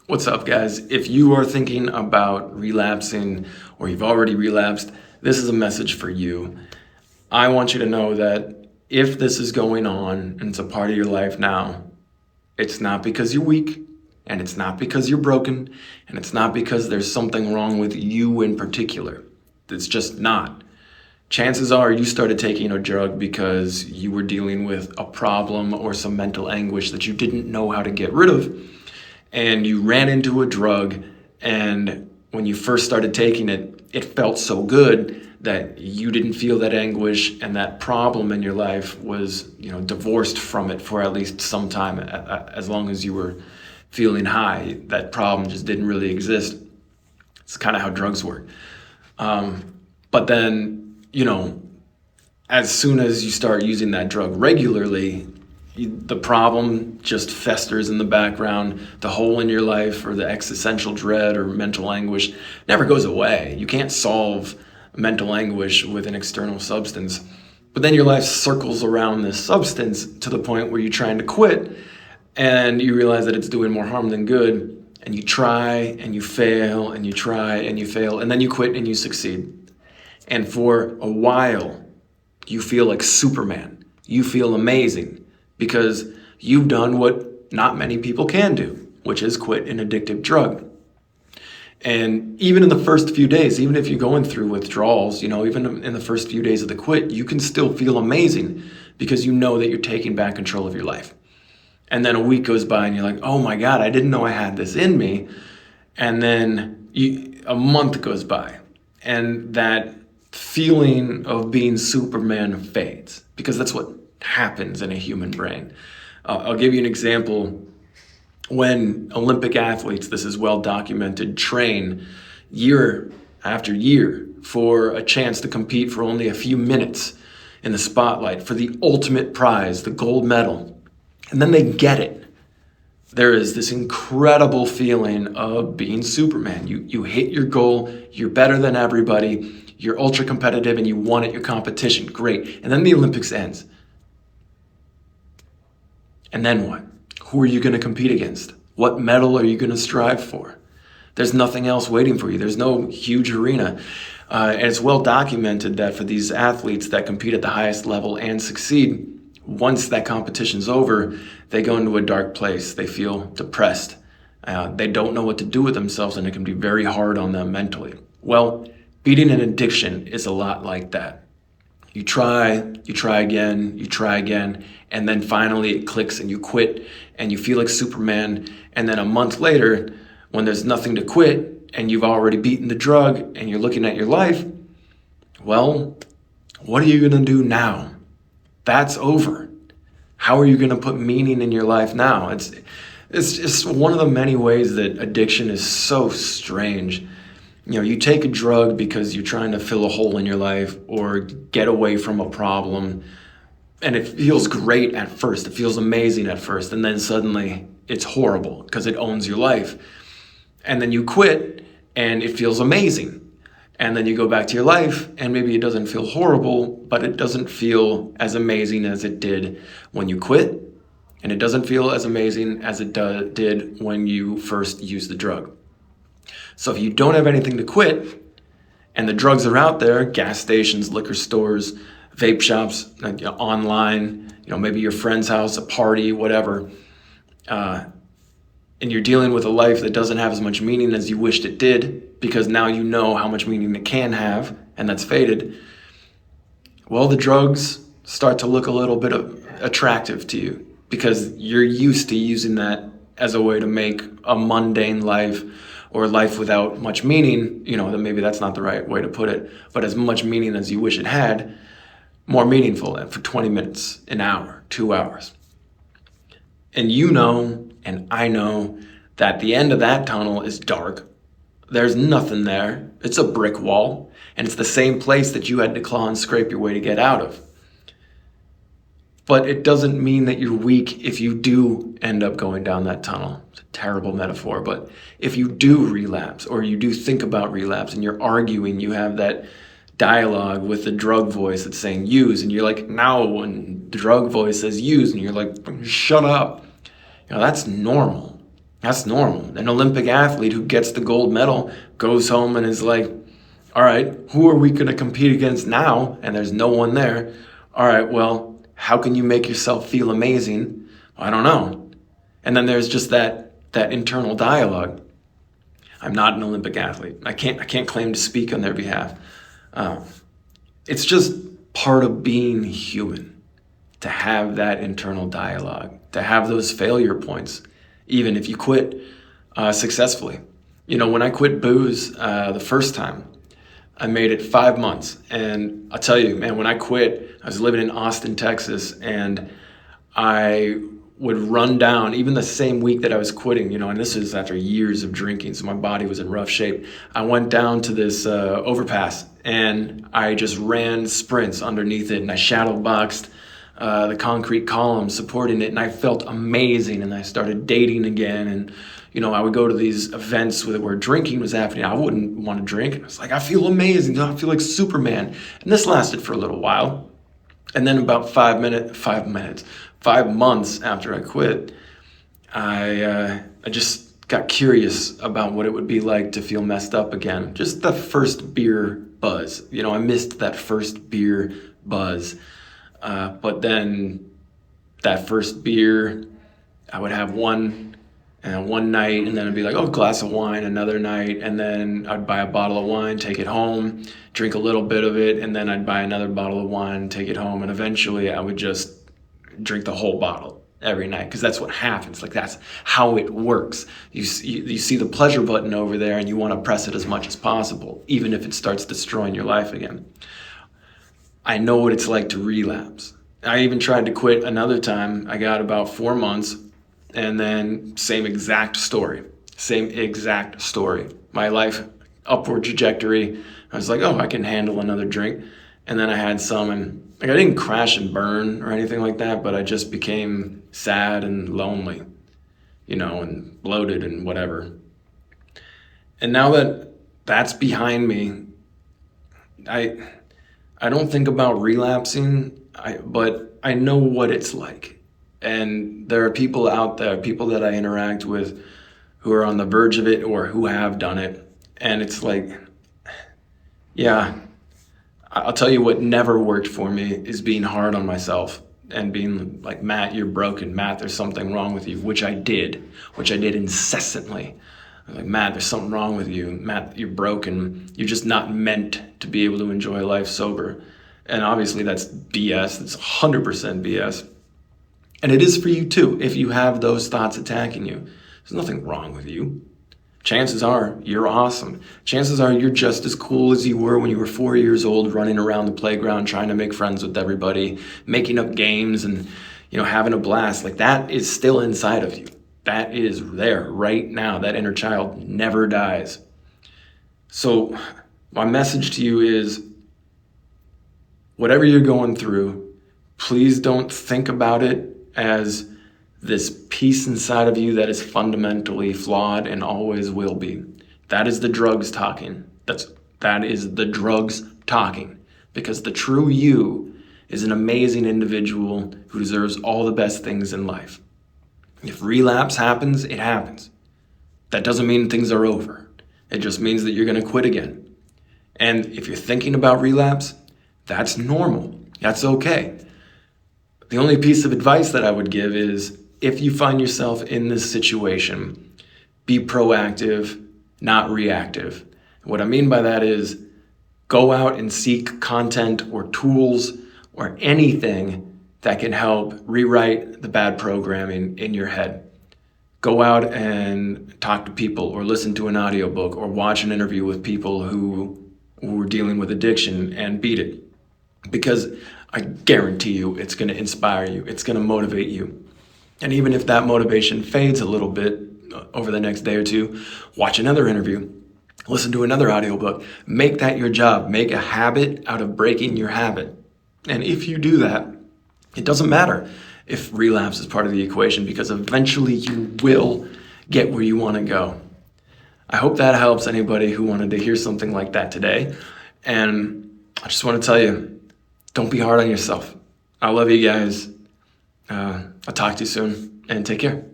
What's up, guys? If you are thinking about relapsing or you've already relapsed, this is a message for you. I want you to know that if this is going on and it's a part of your life now, it's not because you're weak, and it's not because you're broken, and it's not because there's something wrong with you in particular. It's just not. Chances are you started taking a drug because you were dealing with a problem or some mental anguish that you didn't know how to get rid of, and you ran into a drug, and when you first started taking it, it felt so good that you didn't feel that anguish, and that problem in your life was, divorced from it for at least some time. As long as you were feeling high, that problem just didn't really exist. It's kind of how drugs work. But then, as soon as you start using that drug regularly, the problem just festers in the background. The hole in your life or the existential dread or mental anguish never goes away. You can't solve mental anguish with an external substance. But then your life circles around this substance to the point where you're trying to quit and you realize that it's doing more harm than good. And you try and you fail and you try and you fail, and then you quit and you succeed. And for a while, you feel like Superman. You feel amazing, because you've done what not many people can do, which is quit an addictive drug. And even in the first few days, even if you're going through withdrawals, even in the first few days of the quit, you can still feel amazing because you know that you're taking back control of your life. And then a week goes by and you're like, oh my God, I didn't know I had this in me. And then a month goes by and that feeling of being Superman fades, because that's what happens in a human brain. I'll give you an example. When Olympic athletes, this is well documented, train year after year for a chance to compete for only a few minutes in the spotlight for the ultimate prize, the gold medal, and then they get it, there is this incredible feeling of being Superman. You hit your goal, you're better than everybody, you're ultra competitive, and you won at your competition. Great. And then the Olympics ends. And then what? Who are you going to compete against? What medal are you going to strive for? There's nothing else waiting for you. There's no huge arena. And it's well documented that for these athletes that compete at the highest level and succeed, once that competition's over, they go into a dark place. They feel depressed. They don't know what to do with themselves, and it can be very hard on them mentally. Well, beating an addiction is a lot like that. You try again, and then finally it clicks and you quit and you feel like Superman. And then a month later, when there's nothing to quit and you've already beaten the drug and you're looking at your life, well, what are you going to do now? That's over. How are you going to put meaning in your life now? It's just one of the many ways that addiction is so strange. You take a drug because you're trying to fill a hole in your life or get away from a problem, and it feels great at first. It feels amazing at first, and then suddenly it's horrible because it owns your life. And then you quit, and it feels amazing. And then you go back to your life, and maybe it doesn't feel horrible, but it doesn't feel as amazing as it did when you quit, and it doesn't feel as amazing as it did when you first used the drug. So if you don't have anything to quit, and the drugs are out there, gas stations, liquor stores, vape shops, online, maybe your friend's house, a party, whatever, and you're dealing with a life that doesn't have as much meaning as you wished it did, because now you know how much meaning it can have, and that's faded, well, the drugs start to look a little bit attractive to you, because you're used to using that as a way to make a mundane life, or life without much meaning, then maybe that's not the right way to put it, but as much meaning as you wish it had, more meaningful for 20 minutes, an hour, 2 hours. And and I know that the end of that tunnel is dark. There's nothing there. It's a brick wall, and it's the same place that you had to claw and scrape your way to get out of. But it doesn't mean that you're weak if you do end up going down that tunnel. It's a terrible metaphor, but if you do relapse, or you do think about relapse, and you're arguing, you have that dialogue with the drug voice that's saying use, and you're like, no, and the drug voice says use, and you're like, shut up. That's normal. That's normal. An Olympic athlete who gets the gold medal goes home and is like, all right, who are we going to compete against now? And there's no one there. All right, well, how can you make yourself feel amazing? I don't know. And then there's just that internal dialogue. I'm not an Olympic athlete. I can't claim to speak on their behalf. It's just part of being human to have that internal dialogue, to have those failure points, even if you quit successfully. You know, when I quit booze the first time, I made it 5 months. And I'll tell you, man, when I quit, I was living in Austin, Texas, and I would run down, even the same week that I was quitting, you know, and this is after years of drinking, so my body was in rough shape. I went down to this overpass, and I just ran sprints underneath it, and I shadow boxed the concrete column supporting it, and I felt amazing, and I started dating again, and you know, I would go to these events where drinking was happening. I wouldn't want to drink. And I was like, I feel amazing. I feel like Superman. And this lasted for a little while. And then about 5 months after I quit, I just got curious about what it would be like to feel messed up again. Just the first beer buzz. You know, I missed that first beer buzz. But then that first beer, I would have one night, and then I'd be like, oh, glass of wine another night, and then I'd buy a bottle of wine, take it home, drink a little bit of it, and then I'd buy another bottle of wine, take it home, and eventually I would just drink the whole bottle every night, because that's what happens. Like, that's how it works. You see the pleasure button over there, and you want to press it as much as possible, even if it starts destroying your life again. I know what it's like to relapse. I even tried to quit another time. I got about 4 months, and then same exact story. My life, upward trajectory. I was like, oh, I can handle another drink. And then I had some, and like, I didn't crash and burn or anything like that, but I just became sad and lonely, you know, and bloated and whatever. And now that that's behind me, I don't think about relapsing, but I know what it's like. And there are people out there, people that I interact with, who are on the verge of it or who have done it. And it's like, yeah, I'll tell you what never worked for me is being hard on myself and being like, Matt, you're broken. Matt, there's something wrong with you, which I did incessantly. I was like, Matt, there's something wrong with you. Matt, you're broken. You're just not meant to be able to enjoy life sober. And obviously that's BS. It's 100% BS. And it is for you too, if you have those thoughts attacking you. There's nothing wrong with you. Chances are you're awesome. Chances are you're just as cool as you were when you were 4 years old, running around the playground, trying to make friends with everybody, making up games and, you know, having a blast. Like, that is still inside of you. That is there right now. That inner child never dies. So my message to you is, whatever you're going through, please don't think about it as this piece inside of you that is fundamentally flawed and always will be. That is the drugs talking. That is the drugs talking. Because the true you is an amazing individual who deserves all the best things in life. If relapse happens, it happens. That doesn't mean things are over. It just means that you're going to quit again. And if you're thinking about relapse, that's normal. That's okay. The only piece of advice that I would give is, if you find yourself in this situation, be proactive, not reactive. What I mean by that is, go out and seek content or tools or anything that can help rewrite the bad programming in your head. Go out and talk to people, or listen to an audiobook, or watch an interview with people who are dealing with addiction and beat it. Because I guarantee you it's going to inspire you. It's going to motivate you. And even if that motivation fades a little bit over the next day or two, watch another interview, listen to another audiobook. Make that your job. Make a habit out of breaking your habit. And if you do that, it doesn't matter if relapse is part of the equation, because eventually you will get where you want to go. I hope that helps anybody who wanted to hear something like that today. And I just want to tell you, don't be hard on yourself. I love you guys. I'll talk to you soon, and take care.